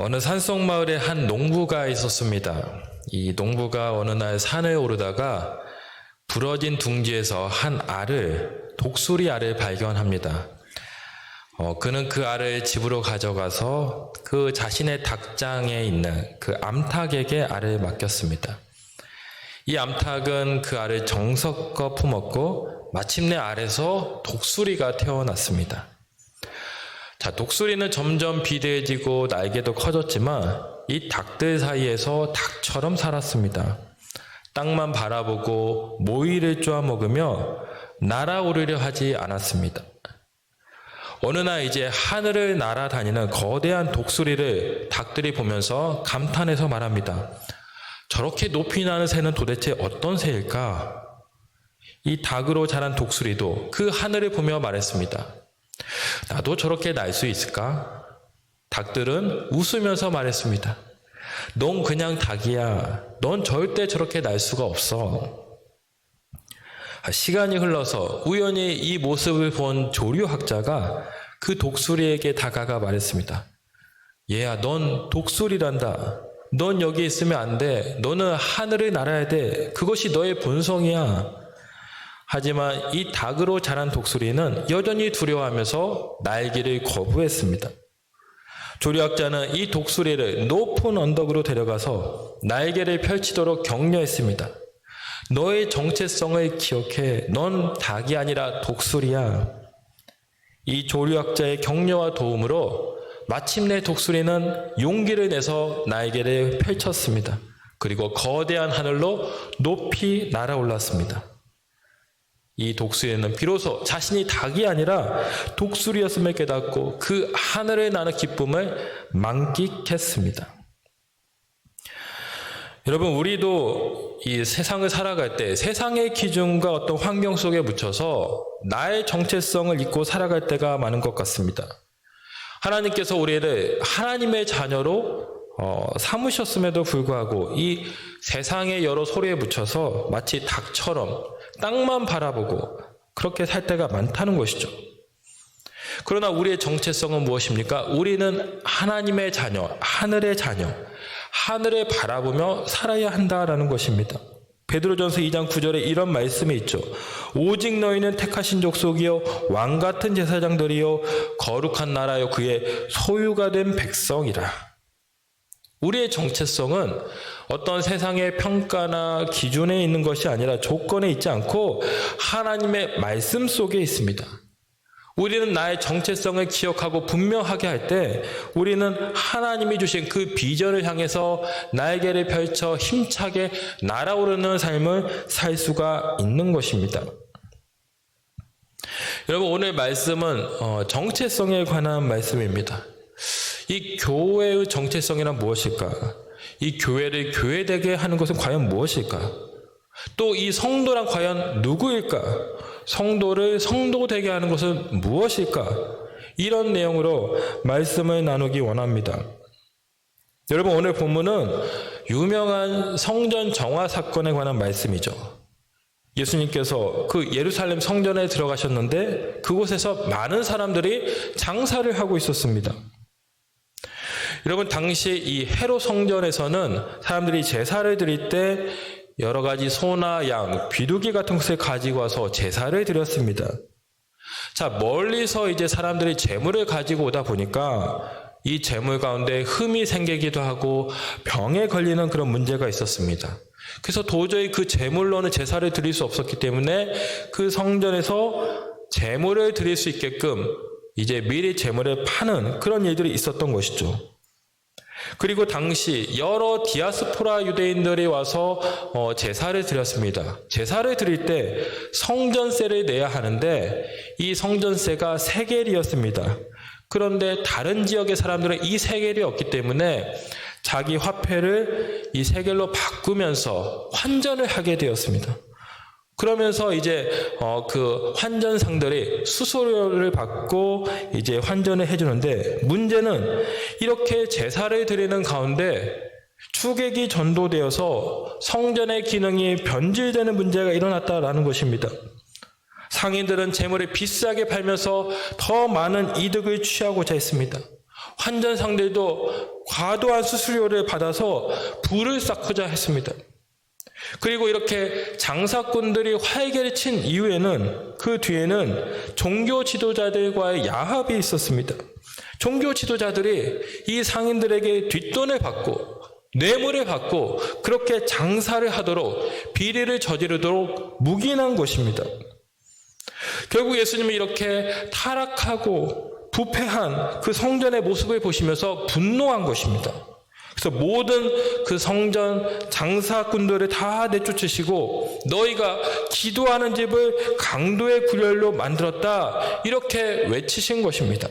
어느 산속 마을에 한 농부가 있었습니다. 이 농부가 어느 날 산을 오르다가 부러진 둥지에서 한 알을, 독수리 알을 발견합니다. 그는 그 알을 집으로 가져가서 그 자신의 닭장에 있는 그 암탉에게 알을 맡겼습니다. 이 암탉은 그 알을 정성껏 품었고 마침내 알에서 독수리가 태어났습니다. 자, 독수리는 점점 비대해지고 날개도 커졌지만 이 닭들 사이에서 닭처럼 살았습니다. 땅만 바라보고 모이를 쪼아먹으며 날아오르려 하지 않았습니다. 어느 날 이제 하늘을 날아다니는 거대한 독수리를 닭들이 보면서 감탄해서 말합니다. 저렇게 높이 나는 새는 도대체 어떤 새일까? 이 닭으로 자란 독수리도 그 하늘을 보며 말했습니다. 나도 저렇게 날 수 있을까? 닭들은 웃으면서 말했습니다. 넌 그냥 닭이야. 넌 절대 저렇게 날 수가 없어. 시간이 흘러서 우연히 이 모습을 본 조류학자가 그 독수리에게 다가가 말했습니다. 얘야, 넌 독수리란다. 넌 여기 있으면 안 돼. 너는 하늘을 날아야 돼. 그것이 너의 본성이야. 하지만 이 닭으로 자란 독수리는 여전히 두려워하면서 날기를 거부했습니다. 조류학자는 이 독수리를 높은 언덕으로 데려가서 날개를 펼치도록 격려했습니다. 너의 정체성을 기억해. 넌 닭이 아니라 독수리야. 이 조류학자의 격려와 도움으로 마침내 독수리는 용기를 내서 날개를 펼쳤습니다. 그리고 거대한 하늘로 높이 날아올랐습니다. 이 독수리는 비로소 자신이 닭이 아니라 독수리였음을 깨닫고 그 하늘을 나는 기쁨을 만끽했습니다. 여러분, 우리도 이 세상을 살아갈 때 세상의 기준과 어떤 환경 속에 묻혀서 나의 정체성을 잊고 살아갈 때가 많은 것 같습니다. 하나님께서 우리를 하나님의 자녀로 삼으셨음에도 불구하고 이 세상의 여러 소리에 묻혀서 마치 닭처럼 땅만 바라보고 그렇게 살 때가 많다는 것이죠. 그러나 우리의 정체성은 무엇입니까? 우리는 하나님의 자녀, 하늘의 자녀, 하늘을 바라보며 살아야 한다라는 것입니다. 베드로전서 2장 9절에 이런 말씀이 있죠. 오직 너희는 택하신 족속이요 왕같은 제사장들이요 거룩한 나라요 그의 소유가 된 백성이라. 우리의 정체성은 어떤 세상의 평가나 기준에 있는 것이 아니라 조건에 있지 않고 하나님의 말씀 속에 있습니다. 우리는 나의 정체성을 기억하고 분명하게 할 때 우리는 하나님이 주신 그 비전을 향해서 날개를 펼쳐 힘차게 날아오르는 삶을 살 수가 있는 것입니다. 여러분, 오늘 말씀은 정체성에 관한 말씀입니다. 이 교회의 정체성이란 무엇일까? 이 교회를 교회되게 하는 것은 과연 무엇일까? 또 이 성도란 과연 누구일까? 성도를 성도되게 하는 것은 무엇일까? 이런 내용으로 말씀을 나누기 원합니다. 여러분, 오늘 본문은 유명한 성전 정화 사건에 관한 말씀이죠. 예수님께서 그 예루살렘 성전에 들어가셨는데 그곳에서 많은 사람들이 장사를 하고 있었습니다. 여러분, 당시 이 헤롯 성전에서는 사람들이 제사를 드릴 때 여러 가지 소나 양, 비둘기 같은 것을 가지고 와서 제사를 드렸습니다. 자, 멀리서 이제 사람들이 제물을 가지고 오다 보니까 이 제물 가운데 흠이 생기기도 하고 병에 걸리는 그런 문제가 있었습니다. 그래서 도저히 그 제물로는 제사를 드릴 수 없었기 때문에 그 성전에서 제물을 드릴 수 있게끔 이제 미리 제물을 파는 그런 일들이 있었던 것이죠. 그리고 당시 여러 디아스포라 유대인들이 와서 제사를 드렸습니다. 제사를 드릴 때 성전세를 내야 하는데 이 성전세가 세겔이었습니다. 그런데 다른 지역의 사람들은 이 세겔이 없기 때문에 자기 화폐를 이 세겔로 바꾸면서 환전을 하게 되었습니다. 그러면서 이제 그 환전상들이 수수료를 받고 이제 환전을 해주는데, 문제는 이렇게 제사를 드리는 가운데 추객이 전도되어서 성전의 기능이 변질되는 문제가 일어났다라는 것입니다. 상인들은 재물을 비싸게 팔면서 더 많은 이득을 취하고자 했습니다. 환전상들도 과도한 수수료를 받아서 부를 쌓고자 했습니다. 그리고 이렇게 장사꾼들이 활개를 친 이후에는 그 뒤에는 종교 지도자들과의 야합이 있었습니다. 종교 지도자들이 이 상인들에게 뒷돈을 받고 뇌물을 받고 그렇게 장사를 하도록 비리를 저지르도록 묵인한 것입니다. 결국 예수님이 이렇게 타락하고 부패한 그 성전의 모습을 보시면서 분노한 것입니다. 그래서 모든 그 성전 장사꾼들을 다 내쫓으시고 너희가 기도하는 집을 강도의 굴열로 만들었다 이렇게 외치신 것입니다.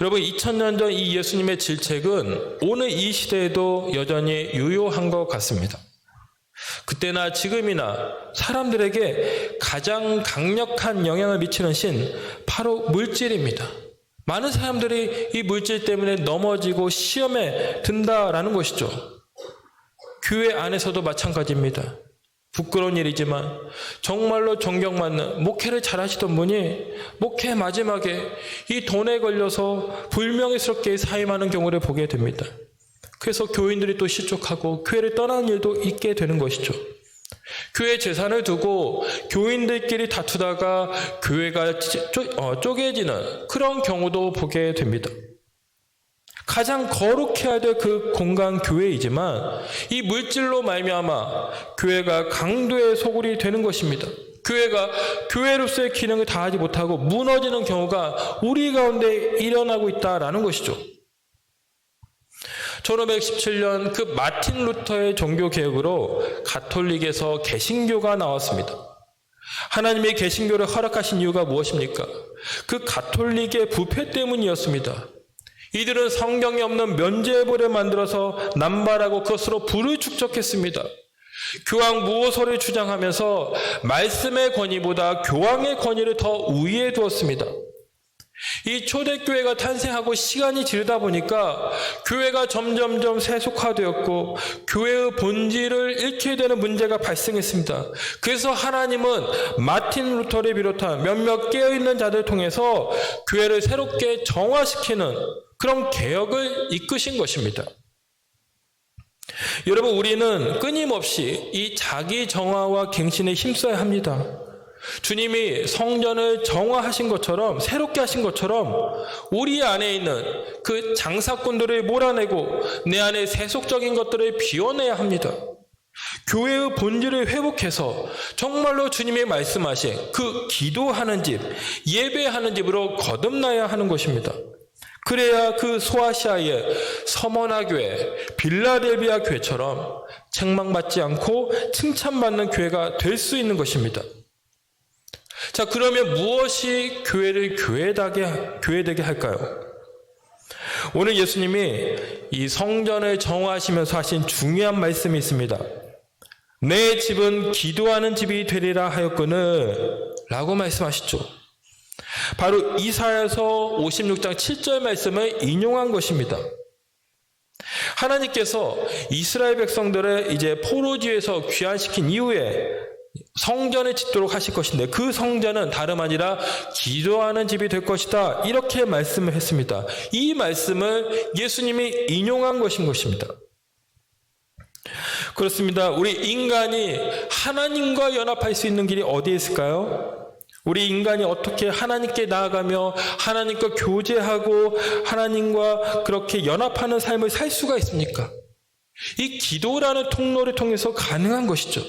여러분 2000년 전 이 예수님의 질책은 오늘 이 시대에도 여전히 유효한 것 같습니다. 그때나 지금이나 사람들에게 가장 강력한 영향을 미치는 신 바로 물질입니다. 많은 사람들이 이 물질 때문에 넘어지고 시험에 든다라는 것이죠. 교회 안에서도 마찬가지입니다. 부끄러운 일이지만 정말로 존경받는 목회를 잘하시던 분이 목회 마지막에 이 돈에 걸려서 불명예스럽게 사임하는 경우를 보게 됩니다. 그래서 교인들이 또 실족하고 교회를 떠나는 일도 있게 되는 것이죠. 교회 재산을 두고 교인들끼리 다투다가 교회가 쪼개지는 그런 경우도 보게 됩니다. 가장 거룩해야 될 그 공간 교회이지만 이 물질로 말미암아 교회가 강도의 소굴이 되는 것입니다. 교회가 교회로서의 기능을 다하지 못하고 무너지는 경우가 우리 가운데 일어나고 있다라는 것이죠. 1517년 그 마틴 루터의 종교개혁으로 가톨릭에서 개신교가 나왔습니다. 하나님이 개신교를 허락하신 이유가 무엇입니까? 그 가톨릭의 부패 때문이었습니다. 이들은 성경에 없는 면죄부를 만들어서 남발하고 그것으로 부를 축적했습니다. 교황 무호소를 주장하면서 말씀의 권위보다 교황의 권위를 더 우위에 두었습니다. 이 초대교회가 탄생하고 시간이 지르다 보니까 교회가 점점점 세속화되었고 교회의 본질을 잃게 되는 문제가 발생했습니다. 그래서 하나님은 마틴 루터를 비롯한 몇몇 깨어있는 자들을 통해서 교회를 새롭게 정화시키는 그런 개혁을 이끄신 것입니다. 여러분, 우리는 끊임없이 이 자기 정화와 갱신에 힘써야 합니다. 주님이 성전을 정화하신 것처럼, 새롭게 하신 것처럼 우리 안에 있는 그 장사꾼들을 몰아내고 내 안에 세속적인 것들을 비워내야 합니다. 교회의 본질을 회복해서 정말로 주님이 말씀하신 그 기도하는 집, 예배하는 집으로 거듭나야 하는 것입니다. 그래야 그 소아시아의 서머나 교회, 빌라델비아 교회처럼 책망받지 않고 칭찬받는 교회가 될 수 있는 것입니다. 자, 그러면 무엇이 교회를 교회되게 할까요? 오늘 예수님이 이 성전을 정화하시면서 하신 중요한 말씀이 있습니다. 내 집은 기도하는 집이 되리라 하였거늘 라고 말씀하시죠. 바로 이사야서 56장 7절 말씀을 인용한 것입니다. 하나님께서 이스라엘 백성들을 이제 포로지에서 귀환시킨 이후에 성전을 짓도록 하실 것인데 그 성전은 다름 아니라 기도하는 집이 될 것이다. 이렇게 말씀을 했습니다. 이 말씀을 예수님이 인용한 것입니다. 그렇습니다. 우리 인간이 하나님과 연합할 수 있는 길이 어디에 있을까요? 우리 인간이 어떻게 하나님께 나아가며 하나님과 교제하고 하나님과 그렇게 연합하는 삶을 살 수가 있습니까? 이 기도라는 통로를 통해서 가능한 것이죠.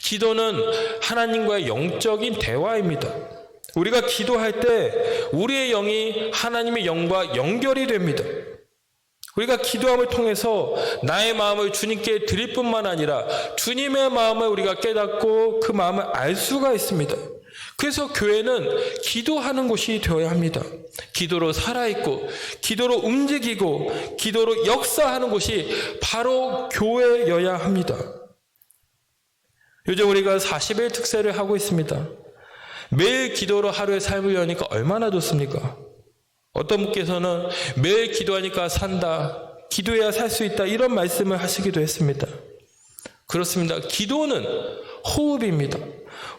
기도는 하나님과의 영적인 대화입니다. 우리가 기도할 때 우리의 영이 하나님의 영과 연결이 됩니다. 우리가 기도함을 통해서 나의 마음을 주님께 드릴 뿐만 아니라 주님의 마음을 우리가 깨닫고 그 마음을 알 수가 있습니다. 그래서 교회는 기도하는 곳이 되어야 합니다. 기도로 살아있고 기도로 움직이고 기도로 역사하는 곳이 바로 교회여야 합니다. 요즘 우리가 40일 특세를 하고 있습니다. 매일 기도로 하루의 삶을 여니까 얼마나 좋습니까? 어떤 분께서는 매일 기도하니까 산다, 기도해야 살 수 있다, 이런 말씀을 하시기도 했습니다. 그렇습니다. 기도는 호흡입니다.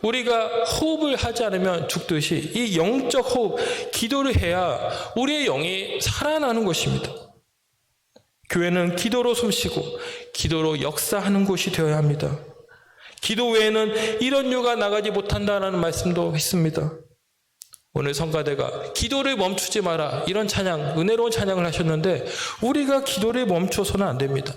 우리가 호흡을 하지 않으면 죽듯이 이 영적 호흡, 기도를 해야 우리의 영이 살아나는 것입니다. 교회는 기도로 숨쉬고 기도로 역사하는 곳이 되어야 합니다. 기도 외에는 이런 유가 나가지 못한다라는 말씀도 있습니다. 오늘 성가대가 기도를 멈추지 마라, 이런 찬양, 은혜로운 찬양을 하셨는데 우리가 기도를 멈춰서는 안 됩니다.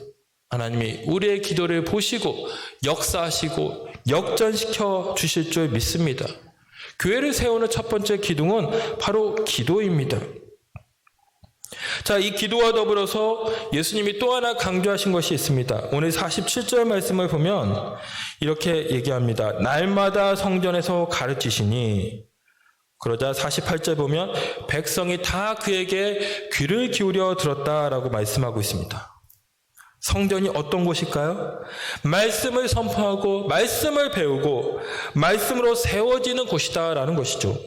하나님이 우리의 기도를 보시고 역사하시고 역전시켜 주실 줄 믿습니다. 교회를 세우는 첫 번째 기둥은 바로 기도입니다. 자, 이 기도와 더불어서 예수님이 또 하나 강조하신 것이 있습니다. 오늘 47절 말씀을 보면 이렇게 얘기합니다. 날마다 성전에서 가르치시니, 그러자 48절 보면 백성이 다 그에게 귀를 기울여 들었다라고 말씀하고 있습니다. 성전이 어떤 곳일까요? 말씀을 선포하고 말씀을 배우고 말씀으로 세워지는 곳이다라는 것이죠.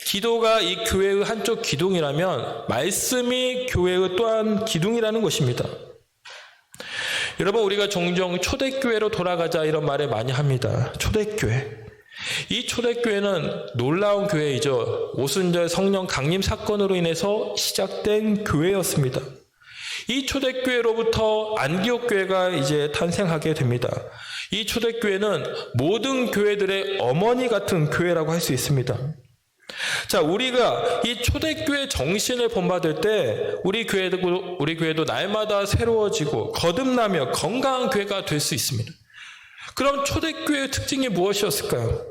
기도가 이 교회의 한쪽 기둥이라면 말씀이 교회의 또한 기둥이라는 것입니다. 여러분, 우리가 종종 초대교회로 돌아가자 이런 말을 많이 합니다. 초대교회. 이 초대교회는 놀라운 교회이죠. 오순절 성령 강림 사건으로 인해서 시작된 교회였습니다. 이 초대교회로부터 안디옥 교회가 이제 탄생하게 됩니다. 이 초대교회는 모든 교회들의 어머니 같은 교회라고 할 수 있습니다. 자, 우리가 이 초대교회 정신을 본받을 때 우리 교회도 날마다 새로워지고 거듭나며 건강한 교회가 될 수 있습니다. 그럼 초대교회의 특징이 무엇이었을까요?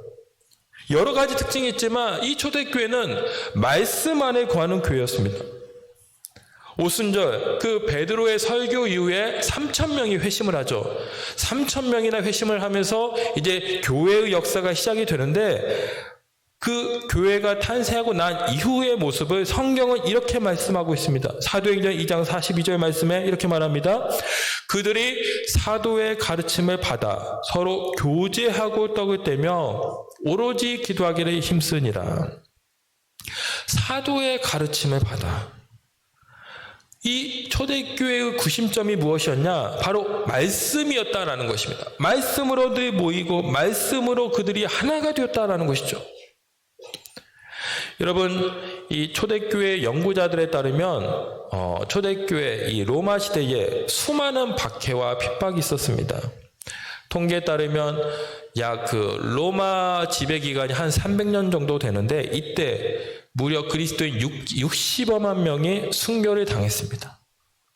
여러 가지 특징이 있지만 이 초대교회는 말씀 안에 거하는 교회였습니다. 오순절 그 베드로의 설교 이후에 3,000명이 회심을 하죠. 3,000명이나 회심을 하면서 이제 교회의 역사가 시작이 되는데, 그 교회가 탄생하고 난 이후의 모습을 성경은 이렇게 말씀하고 있습니다. 사도행전 2장 42절 말씀에 이렇게 말합니다. 그들이 사도의 가르침을 받아 서로 교제하고 떡을 떼며 오로지 기도하기를 힘쓰니라. 사도의 가르침을 받아. 이 초대교회의 구심점이 무엇이었냐? 바로 말씀이었다라는 것입니다. 말씀으로 늘 모이고 말씀으로 그들이 하나가 되었다라는 것이죠. 여러분, 이 초대교회 연구자들에 따르면 초대교회 이 로마 시대에 수많은 박해와 핍박이 있었습니다. 통계에 따르면 약 로마 지배 기간이 한 300년 정도 되는데, 이때 무려 그리스도인 60여만 명이 순교를 당했습니다.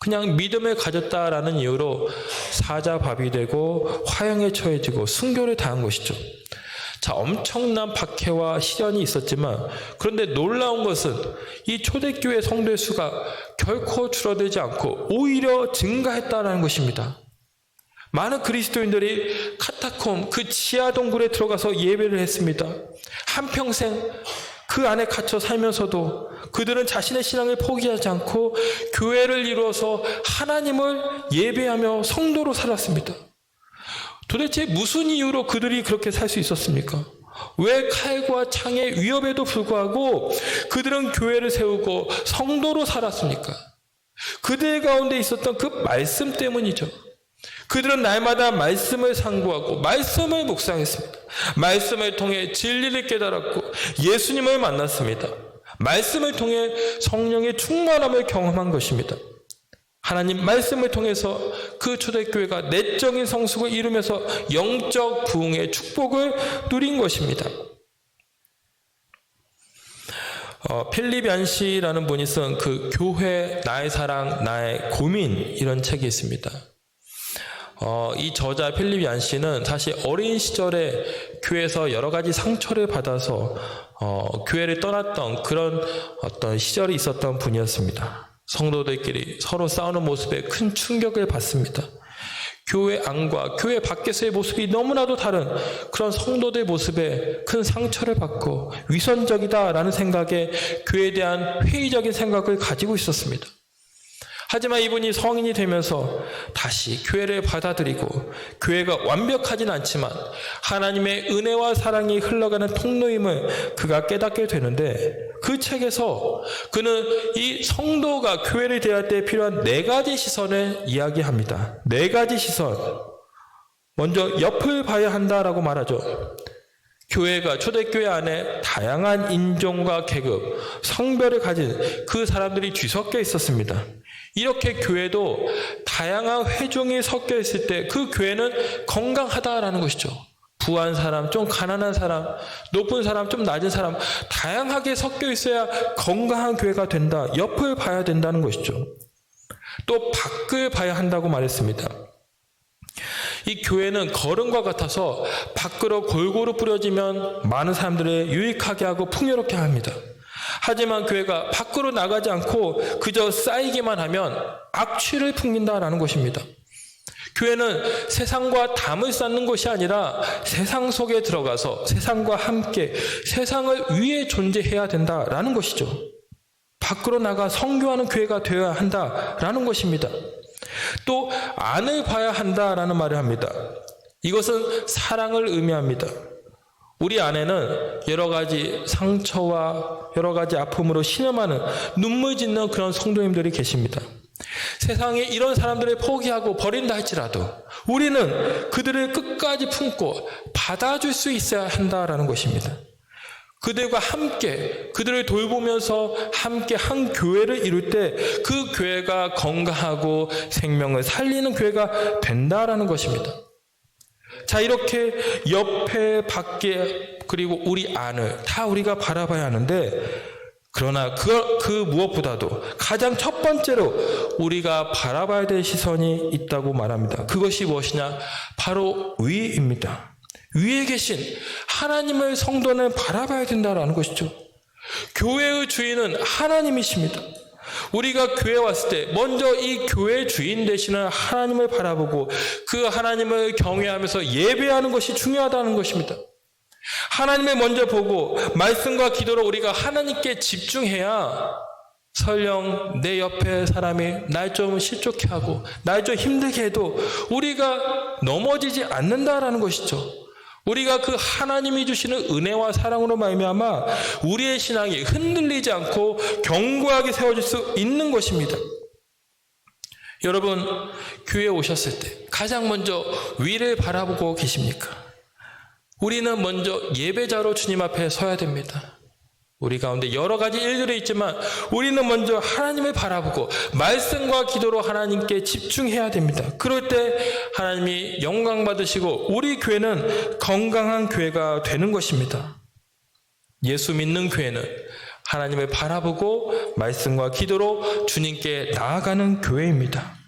그냥 믿음을 가졌다라는 이유로 사자밥이 되고 화형에 처해지고 순교를 당한 것이죠. 자, 엄청난 박해와 시련이 있었지만, 그런데 놀라운 것은 이 초대교회 성도의 수가 결코 줄어들지 않고 오히려 증가했다는 것입니다. 많은 그리스도인들이 카타콤, 그 지하 동굴에 들어가서 예배를 했습니다. 한평생 그 안에 갇혀 살면서도 그들은 자신의 신앙을 포기하지 않고 교회를 이루어서 하나님을 예배하며 성도로 살았습니다. 도대체 무슨 이유로 그들이 그렇게 살 수 있었습니까? 왜 칼과 창의 위협에도 불구하고 그들은 교회를 세우고 성도로 살았습니까? 그들 가운데 있었던 그 말씀 때문이죠. 그들은 날마다 말씀을 상고하고 말씀을 묵상했습니다. 말씀을 통해 진리를 깨달았고 예수님을 만났습니다. 말씀을 통해 성령의 충만함을 경험한 것입니다. 하나님 말씀을 통해서 그 초대교회가 내적인 성숙을 이루면서 영적 부흥의 축복을 누린 것입니다. 필립 얀시라는 분이 쓴 그 교회 나의 사랑 나의 고민, 이런 책이 있습니다. 이 저자 필립 얀시는 사실 어린 시절에 교회에서 여러 가지 상처를 받아서 교회를 떠났던 그런 어떤 시절이 있었던 분이었습니다. 성도들끼리 서로 싸우는 모습에 큰 충격을 받습니다. 교회 안과 교회 밖에서의 모습이 너무나도 다른 그런 성도들 모습에 큰 상처를 받고 위선적이다라는 생각에 교회에 대한 회의적인 생각을 가지고 있었습니다. 하지만 이분이 성인이 되면서 다시 교회를 받아들이고, 교회가 완벽하진 않지만 하나님의 은혜와 사랑이 흘러가는 통로임을 그가 깨닫게 되는데, 그 책에서 그는 이 성도가 교회를 대할 때 필요한 4가지 시선을 이야기합니다. 4가지 시선. 먼저 옆을 봐야 한다라고 말하죠. 교회가 초대교회 안에 다양한 인종과 계급, 성별을 가진 그 사람들이 뒤섞여 있었습니다. 이렇게 교회도 다양한 회종이 섞여 있을 때 그 교회는 건강하다라는 것이죠. 부한 사람, 좀 가난한 사람, 높은 사람, 좀 낮은 사람, 다양하게 섞여 있어야 건강한 교회가 된다. 옆을 봐야 된다는 것이죠. 또 밖을 봐야 한다고 말했습니다. 이 교회는 거름과 같아서 밖으로 골고루 뿌려지면 많은 사람들을 유익하게 하고 풍요롭게 합니다. 하지만 교회가 밖으로 나가지 않고 그저 쌓이기만 하면 악취를 풍긴다라는 것입니다. 교회는 세상과 담을 쌓는 것이 아니라 세상 속에 들어가서 세상과 함께 세상을 위해 존재해야 된다라는 것이죠. 밖으로 나가 선교하는 교회가 되어야 한다라는 것입니다. 또 안을 봐야 한다라는 말을 합니다. 이것은 사랑을 의미합니다. 우리 안에는 여러 가지 상처와 여러 가지 아픔으로 신음하는 눈물 짓는 그런 성도님들이 계십니다. 세상에 이런 사람들을 포기하고 버린다 할지라도 우리는 그들을 끝까지 품고 받아줄 수 있어야 한다라는 것입니다. 그들과 함께 그들을 돌보면서 함께 한 교회를 이룰 때 그 교회가 건강하고 생명을 살리는 교회가 된다라는 것입니다. 자, 이렇게 옆에 밖에 그리고 우리 안을 다 우리가 바라봐야 하는데, 그러나 그 무엇보다도 가장 첫 번째로 우리가 바라봐야 될 시선이 있다고 말합니다. 그것이 무엇이냐? 바로 위입니다. 위에 계신 하나님을 성도는 바라봐야 된다라는 것이죠. 교회의 주인은 하나님이십니다. 우리가 교회에 왔을 때 먼저 이 교회 주인 되시는 하나님을 바라보고 그 하나님을 경외하면서 예배하는 것이 중요하다는 것입니다. 하나님을 먼저 보고 말씀과 기도로 우리가 하나님께 집중해야 설령 내 옆에 사람이 날 좀 실족해 하고 날 좀 힘들게 해도 우리가 넘어지지 않는다라는 것이죠. 우리가 그 하나님이 주시는 은혜와 사랑으로 말미암아 우리의 신앙이 흔들리지 않고 견고하게 세워질 수 있는 것입니다. 여러분, 교회에 오셨을 때 가장 먼저 위를 바라보고 계십니까? 우리는 먼저 예배자로 주님 앞에 서야 됩니다. 우리 가운데 여러 가지 일들이 있지만 우리는 먼저 하나님을 바라보고 말씀과 기도로 하나님께 집중해야 됩니다. 그럴 때 하나님이 영광 받으시고 우리 교회는 건강한 교회가 되는 것입니다. 예수 믿는 교회는 하나님을 바라보고 말씀과 기도로 주님께 나아가는 교회입니다.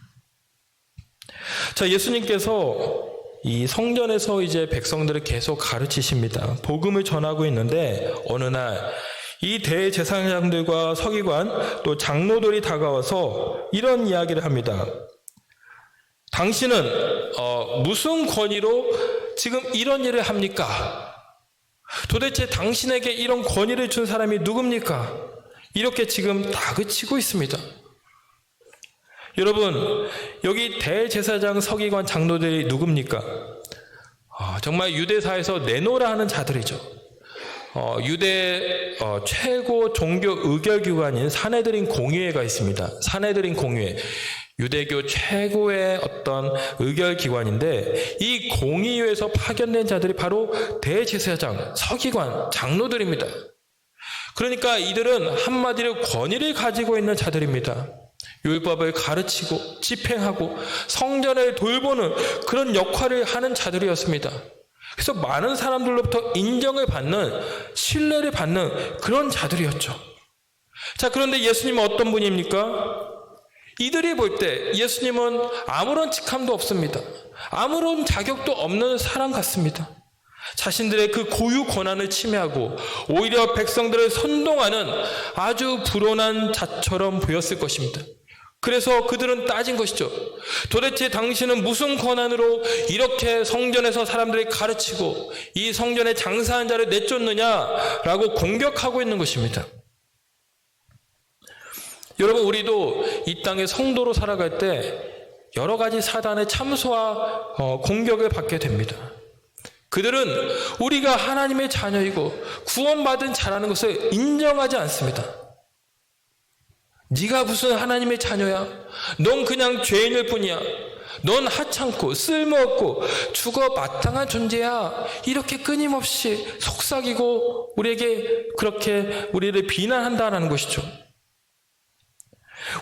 자, 예수님께서 이 성전에서 이제 백성들을 계속 가르치십니다. 복음을 전하고 있는데 어느 날 이 대제사장들과 서기관 또 장로들이 다가와서 이런 이야기를 합니다. 당신은 무슨 권위로 지금 이런 일을 합니까? 도대체 당신에게 이런 권위를 준 사람이 누굽니까? 이렇게 지금 다그치고 있습니다. 여러분, 여기 대제사장, 서기관, 장로들이 누굽니까? 정말 유대사에서 내노라 하는 자들이죠. 유대 최고 종교 의결기관인 사내들인 공의회가 있습니다. 사내들인 공의회, 유대교 최고의 어떤 의결기관인데 이 공의회에서 파견된 자들이 바로 대제사장, 서기관, 장로들입니다. 그러니까 이들은 한마디로 권위를 가지고 있는 자들입니다. 율법을 가르치고 집행하고 성전을 돌보는 그런 역할을 하는 자들이었습니다. 그래서 많은 사람들로부터 인정을 받는, 신뢰를 받는 그런 자들이었죠. 자, 그런데 예수님은 어떤 분입니까? 이들이 볼 때 예수님은 아무런 직함도 없습니다. 아무런 자격도 없는 사람 같습니다. 자신들의 그 고유 권한을 침해하고 오히려 백성들을 선동하는 아주 불온한 자처럼 보였을 것입니다. 그래서 그들은 따진 것이죠. 도대체 당신은 무슨 권한으로 이렇게 성전에서 사람들이 가르치고 이 성전에 장사한 자를 내쫓느냐라고 공격하고 있는 것입니다. 여러분, 우리도 이 땅에 성도로 살아갈 때 여러 가지 사단의 참소와 공격을 받게 됩니다. 그들은 우리가 하나님의 자녀이고 구원받은 자라는 것을 인정하지 않습니다. 네가 무슨 하나님의 자녀야? 넌 그냥 죄인일 뿐이야. 넌 하찮고 쓸모없고 죽어 마땅한 존재야. 이렇게 끊임없이 속삭이고 우리에게 그렇게 우리를 비난한다는 것이죠.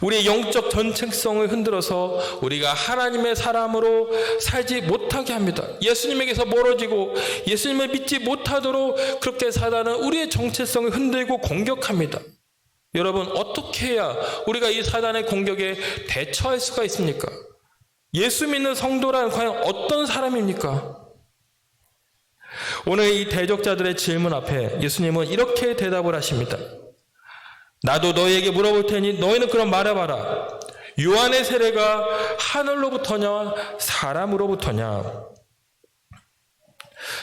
우리의 영적 전체성을 흔들어서 우리가 하나님의 사람으로 살지 못하게 합니다. 예수님에게서 멀어지고 예수님을 믿지 못하도록 그렇게 사단은 우리의 정체성을 흔들고 공격합니다. 여러분, 어떻게 해야 우리가 이 사단의 공격에 대처할 수가 있습니까? 예수 믿는 성도란 과연 어떤 사람입니까? 오늘 이 대적자들의 질문 앞에 예수님은 이렇게 대답을 하십니다. 나도 너희에게 물어볼 테니 너희는 그럼 말해봐라. 요한의 세례가 하늘로부터냐 사람으로부터냐?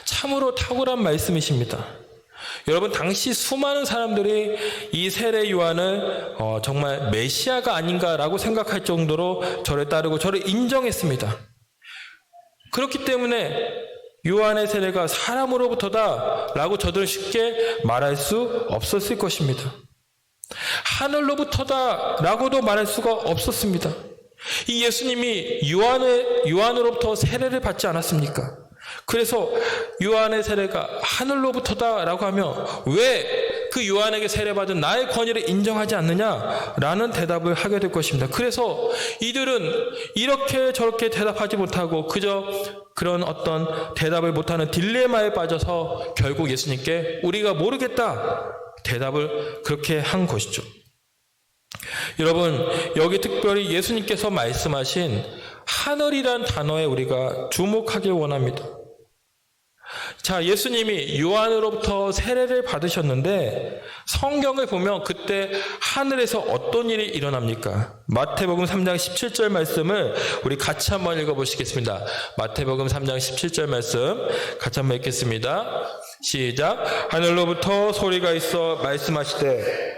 참으로 탁월한 말씀이십니다. 여러분, 당시 수많은 사람들이 이 세례 요한을 정말 메시아가 아닌가라고 생각할 정도로 저를 따르고 저를 인정했습니다. 그렇기 때문에 요한의 세례가 사람으로부터다라고 저들은 쉽게 말할 수 없었을 것입니다. 하늘로부터다라고도 말할 수가 없었습니다. 이 예수님이 요한으로부터 세례를 받지 않았습니까? 그래서 요한의 세례가 하늘로부터다라고 하면 왜 그 요한에게 세례받은 나의 권위를 인정하지 않느냐라는 대답을 하게 될 것입니다. 그래서 이들은 이렇게 저렇게 대답하지 못하고 그저 그런 어떤 대답을 못하는 딜레마에 빠져서 결국 예수님께 우리가 모르겠다 대답을 그렇게 한 것이죠. 여러분, 여기 특별히 예수님께서 말씀하신 하늘이란 단어에 우리가 주목하길 원합니다. 자, 예수님이 요한으로부터 세례를 받으셨는데 성경을 보면 그때 하늘에서 어떤 일이 일어납니까? 마태복음 3장 17절 말씀을 우리 같이 한번 읽어보시겠습니다. 마태복음 3장 17절 말씀 같이 한번 읽겠습니다. 시작. 하늘로부터 소리가 있어 말씀하시되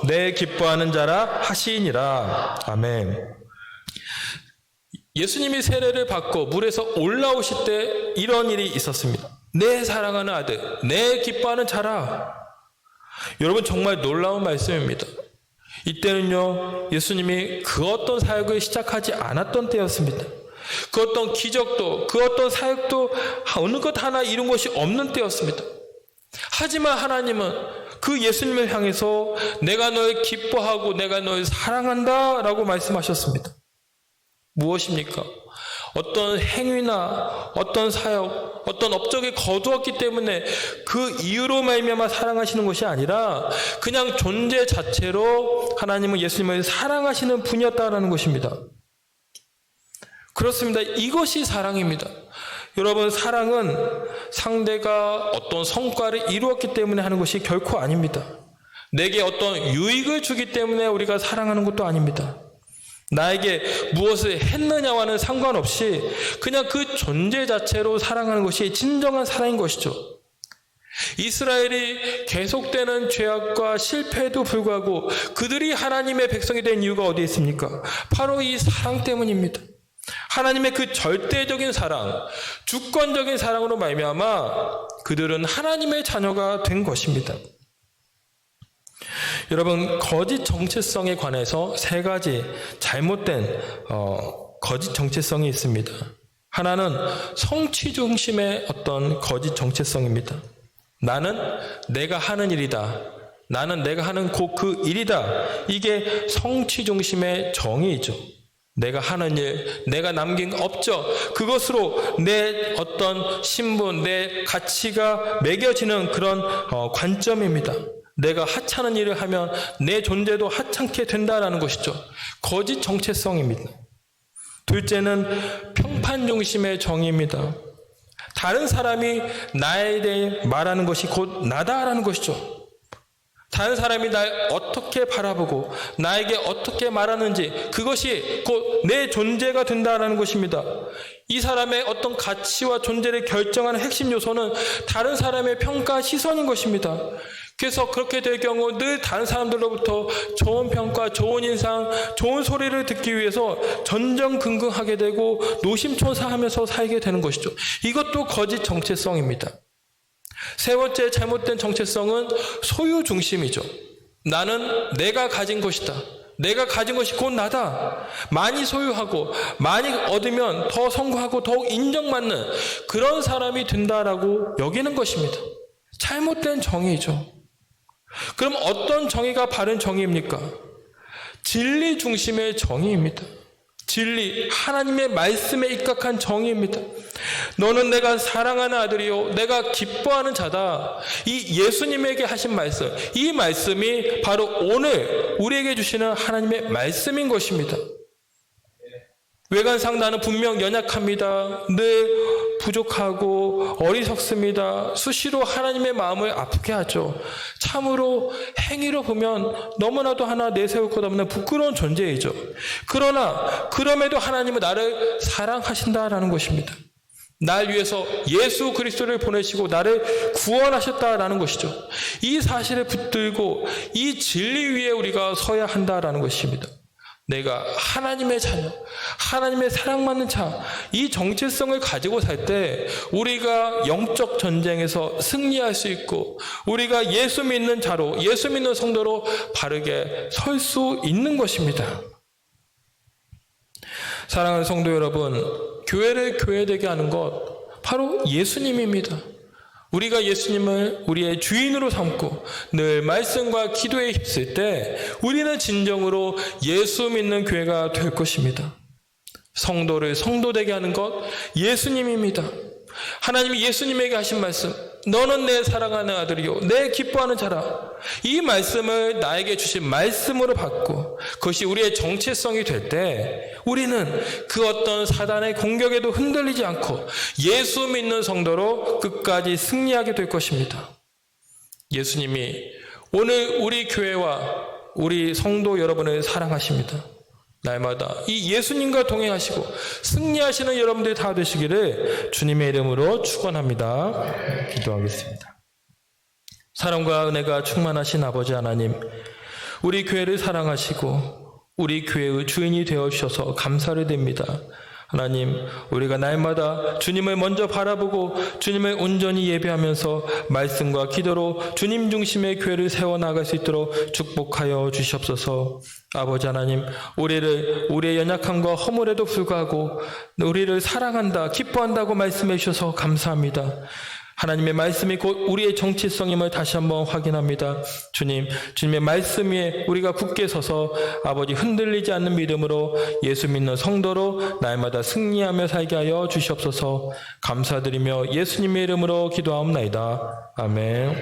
내 기뻐하는 자라 하시니라. 아멘. 예수님이 세례를 받고 물에서 올라오실 때 이런 일이 있었습니다. 내 사랑하는 아들, 내 기뻐하는 자라. 여러분, 정말 놀라운 말씀입니다. 이때는요, 예수님이 그 어떤 사역을 시작하지 않았던 때였습니다. 그 어떤 기적도, 그 어떤 사역도 어느 것 하나 이룬 것이 없는 때였습니다. 하지만 하나님은 그 예수님을 향해서 내가 너를 기뻐하고 내가 너를 사랑한다 라고 말씀하셨습니다. 무엇입니까? 어떤 행위나 어떤 사역, 어떤 업적이 거두었기 때문에 그 이유로 말미암아 사랑하시는 것이 아니라 그냥 존재 자체로 하나님은 예수님을 사랑하시는 분이었다라는 것입니다. 그렇습니다. 이것이 사랑입니다. 여러분, 사랑은 상대가 어떤 성과를 이루었기 때문에 하는 것이 결코 아닙니다. 내게 어떤 유익을 주기 때문에 우리가 사랑하는 것도 아닙니다. 나에게 무엇을 했느냐와는 상관없이 그냥 그 존재 자체로 사랑하는 것이 진정한 사랑인 것이죠. 이스라엘이 계속되는 죄악과 실패에도 불구하고 그들이 하나님의 백성이 된 이유가 어디에 있습니까? 바로 이 사랑 때문입니다. 하나님의 그 절대적인 사랑, 주권적인 사랑으로 말미암아 그들은 하나님의 자녀가 된 것입니다. 여러분, 거짓 정체성에 관해서 세 가지 잘못된 거짓 정체성이 있습니다. 하나는 성취 중심의 어떤 거짓 정체성입니다. 나는 내가 하는 일이다. 나는 내가 하는 곧 그 일이다. 이게 성취 중심의 정의이죠. 내가 하는 일, 내가 남긴 업적, 그것으로 내 어떤 신분, 내 가치가 매겨지는 그런 관점입니다. 내가 하찮은 일을 하면 내 존재도 하찮게 된다는 것이죠. 거짓 정체성입니다. 둘째는 평판 중심의 정의입니다. 다른 사람이 나에 대해 말하는 것이 곧 나다라는 것이죠. 다른 사람이 날 어떻게 바라보고 나에게 어떻게 말하는지 그것이 곧 내 존재가 된다는 것입니다. 이 사람의 어떤 가치와 존재를 결정하는 핵심 요소는 다른 사람의 평가 시선인 것입니다. 그래서 그렇게 될 경우 늘 다른 사람들로부터 좋은 평가, 좋은 인상, 좋은 소리를 듣기 위해서 전전긍긍하게 되고 노심초사하면서 살게 되는 것이죠. 이것도 거짓 정체성입니다. 세 번째 잘못된 정체성은 소유 중심이죠. 나는 내가 가진 것이다. 내가 가진 것이 곧 나다. 많이 소유하고 많이 얻으면 더 성공하고 더욱 인정받는 그런 사람이 된다라고 여기는 것입니다. 잘못된 정의죠. 그럼 어떤 정의가 바른 정의입니까? 진리 중심의 정의입니다. 진리, 하나님의 말씀에 입각한 정의입니다. 너는 내가 사랑하는 아들이요 내가 기뻐하는 자다. 이 예수님에게 하신 말씀, 이 말씀이 바로 오늘 우리에게 주시는 하나님의 말씀인 것입니다. 외관상 나는 분명 연약합니다. 늘 부족하고 어리석습니다. 수시로 하나님의 마음을 아프게 하죠. 참으로 행위로 보면 너무나도 하나 내세울 것 없는 부끄러운 존재이죠. 그러나 그럼에도 하나님은 나를 사랑하신다라는 것입니다. 날 위해서 예수 그리스도를 보내시고 나를 구원하셨다라는 것이죠. 이 사실을 붙들고 이 진리 위에 우리가 서야 한다라는 것입니다. 내가 하나님의 자녀, 하나님의 사랑받는 자, 이 정체성을 가지고 살 때 우리가 영적 전쟁에서 승리할 수 있고 우리가 예수 믿는 자로, 예수 믿는 성도로 바르게 설 수 있는 것입니다. 사랑하는 성도 여러분, 교회를 교회되게 하는 것 바로 예수님입니다. 우리가 예수님을 우리의 주인으로 삼고 늘 말씀과 기도에 힘쓸 때 우리는 진정으로 예수 믿는 교회가 될 것입니다. 성도를 성도되게 하는 것 예수님입니다. 하나님이 예수님에게 하신 말씀, 너는 내 사랑하는 아들이요 내 기뻐하는 자라. 이 말씀을 나에게 주신 말씀으로 받고 그것이 우리의 정체성이 될 때 우리는 그 어떤 사단의 공격에도 흔들리지 않고 예수 믿는 성도로 끝까지 승리하게 될 것입니다. 예수님이 오늘 우리 교회와 우리 성도 여러분을 사랑하십니다. 날마다 이 예수님과 동행하시고 승리하시는 여러분들이 다 되시기를 주님의 이름으로 축원합니다. 기도하겠습니다. 사랑과 은혜가 충만하신 아버지 하나님, 우리 교회를 사랑하시고 우리 교회의 주인이 되어주셔서 감사를 드립니다. 하나님, 우리가 날마다 주님을 먼저 바라보고 주님을 온전히 예배하면서 말씀과 기도로 주님 중심의 교회를 세워나갈 수 있도록 축복하여 주시옵소서. 아버지 하나님, 우리의 연약함과 허물에도 불구하고 우리를 사랑한다, 기뻐한다고 말씀해 주셔서 감사합니다. 하나님의 말씀이 곧 우리의 정체성임을 다시 한번 확인합니다. 주님의 말씀 위에 우리가 굳게 서서 아버지 흔들리지 않는 믿음으로 예수 믿는 성도로 날마다 승리하며 살게 하여 주시옵소서. 감사드리며 예수님의 이름으로 기도하옵나이다. 아멘.